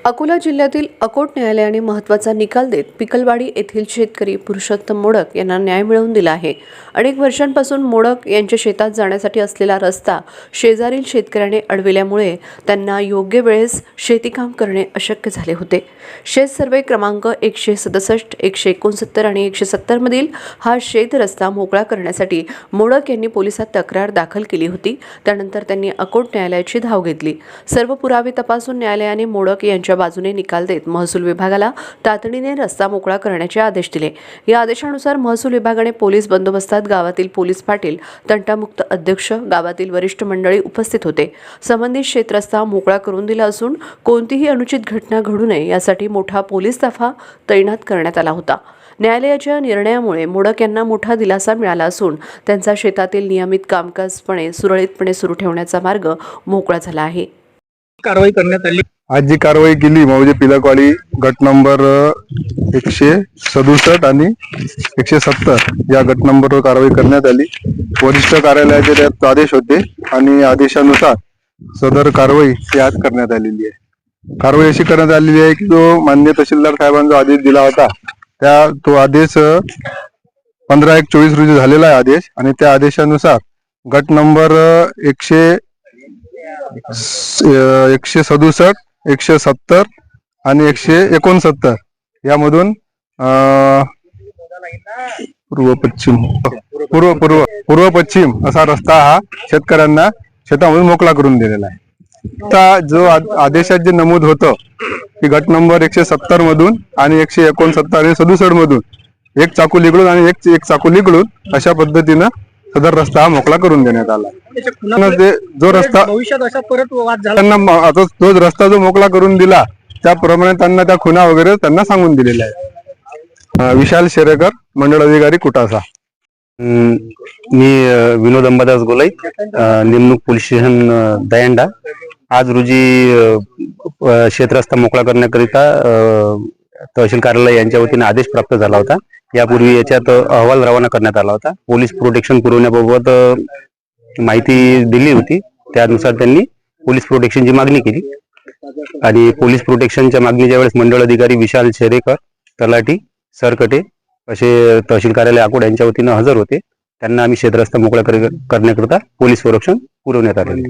अकोला जिल्ह्यातील अकोट न्यायालयाने महत्त्वाचा निकाल देत पिकलवाडी येथील शेतकरी पुरुषोत्तम मोडक यांना न्याय मिळवून दिला आहे। अनेक वर्षांपासून मोडक यांच्या शेतात जाण्यासाठी असलेला रस्ता शेजारील शेतकऱ्याने अडविल्यामुळे त्यांना योग्य वेळेस शेतीकाम करणे अशक्य झाले होते। शेत सर्वे क्रमांक 167, 169 आणि 170 मधील हा शेत रस्ता मोकळा करण्यासाठी मोडक यांनी पोलिसात तक्रार दाखल केली होती। त्यानंतर त्यांनी अकोट न्यायालयाची धाव घेतली। सर्व पुरावे तपासून न्यायालयाने मोडक यांच्या बाजूने निकाल देत महसूल विभागाला तातडीने रस्ता मोकळा करण्याचे आदेश दिले। या आदेशानुसार महसूल विभागाने पोलीस बंदोबस्तात गावातील पोलीस पाटील, तंटामुक्त अध्यक्ष, गावातील वरिष्ठ मंडळी उपस्थित होते। संबंधित शेतरस्ता मोकळा करून दिला असून कोणतीही अनुचित घटना घडू नये यासाठी मोठा पोलीस ताफा तैनात करण्यात आला होता। न्यायालयाच्या निर्णयामुळे मोडक यांना मोठा दिलासा मिळाला असून त्यांचा शेतातील नियमित कामकाजपणे सुरळीतपणे सुरू ठेवण्याचा मार्ग मोकळा झाला आहे। कारवाई करण्यात आली। आज जी कारवाई केली म्हणजे पिलकवाडी गट नंबर 167 आणि 170 या गट नंबरवर कारवाई करण्यात आली। वरिष्ठ कार्यालयाचे त्यात आदेश होते आणि आदेशानुसार सदर कारवाई ही आज करण्यात आलेली आहे। कारवाई अशी करण्यात आलेली आहे की जो माननीय तहसीलदार साहेबांचा आदेश दिला होता तो आदेश 15/1/24 रोजी झालेला आहे आदेश, आणि त्या आदेशानुसार गट नंबर 167, 170 आणि 169 यामधून पूर्व पश्चिम असा रस्ता हा शेतकऱ्यांना शेतामधून मोकळा करून दिलेला आहे। आता जो आदेशात जे नमूद होतं की गट नंबर 170 मधून आणि 169 आणि 67 मधून एक चाकू लिकडून आणि एक चाकू लिकडून अशा पद्धतीनं सदर रस्ता हा मोकळा करून देण्यात आला। जो रस्ता भविष्यात असा परत वाद झाला त्यांना आता तो रस्ता जो मोकळा करून दिला त्याप्रमाणे त्यांना त्या खुणा वगैरे त्यांना सांगून दिलेल्या आहे। विशाल शेरेकर, मंडळ अधिकारी कुटासा। मी विनोद अंबादास गोलाई, निमणूक पोलीस स्टेशन दयंडा। आज रोजी शेतरस्ता मोकळा करण्याकरिता तहसील कार्यालय यांच्या वतीने आदेश प्राप्त झाला होता। यापूर्वी याच्यात अहवाल रवाना करण्यात आला होता। पोलीस प्रोटेक्शन पुरवण्याबाबत माहिती दिली होती, त्यानुसार त्यांनी पोलीस प्रोटेक्शनची मागणी केली आणि पोलीस प्रोटेक्शनच्या मागणीच्या वेळेस मंडळ अधिकारी विशाल शेरेकर, तलाठी सरकटे असे तहसील कार्यालय अकोट यांच्या वतीने हजर होते। त्यांना आम्ही शेतरस्ता मोकळा करण्याकरिता पोलीस संरक्षण पुरवण्यात आले।